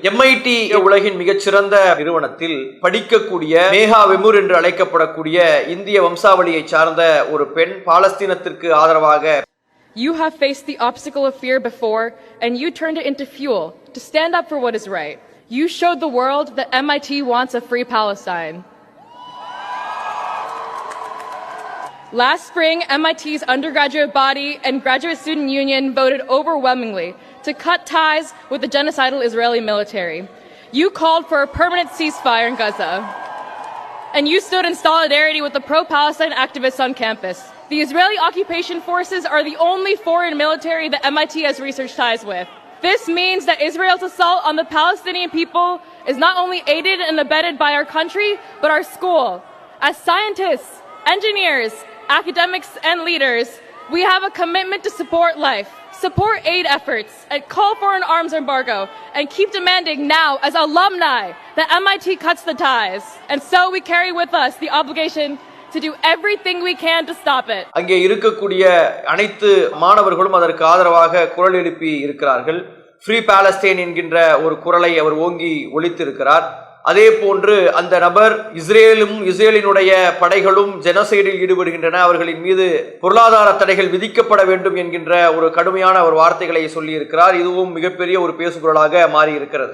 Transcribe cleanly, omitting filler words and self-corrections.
MIT உலகின் மிகச்சிறந்த நிறுவனத்தில் படிக்கக்கூடிய மேகா வெமுர் என்று அழைக்கப்படக்கூடிய இந்திய வம்சாவளியை சார்ந்த ஒரு பெண் பாலஸ்தீனத்திற்கு ஆதரவாக You have faced the obstacle of fear before, and you turned it into fuel to stand up for what is right. You showed the world that MIT wants a free Palestine. Last spring, MIT's undergraduate body and graduate student union voted overwhelmingly to cut ties with the genocidal Israeli military. You called for a permanent ceasefire in Gaza, and you stood in solidarity with the pro-Palestine activists on campus. The Israeli occupation forces are the only foreign military that MIT has research ties with. This means that Israel's assault on the Palestinian people is not only aided and abetted by our country, but our school. As scientists, engineers, academics, and leaders, we have a commitment to support life, support aid efforts, and call for an arms embargo, and keep demanding now, as alumni, that MIT cuts the ties. And so we carry with us the obligation to do everything we can to stop it. அங்கே இருக்கக்கூடிய அனைத்து மாணவர்களும் அதற்கு ஆதரவாக குரல் எழுப்பி இருக்கிறார்கள். Free Palestine என்கின்ற ஒரு குரலை அவர் ஓங்கி ஒலித்திருக்கிறார். அதே போன்று அந்த நபர் இஸ்ரேலினுடைய படைகளும் ஜெனோசைடில் ஈடுபடுகின்றன, அவர்களின் மீது பொருளாதார தடைகள் விதிக்கப்பட வேண்டும் என்கின்ற ஒரு கடுமையான ஒரு வார்த்தைகளை சொல்லி இருக்கிறார். இதுவும் மிகப்பெரிய ஒரு பேசுபொருளாக மாறி இருக்கிறது.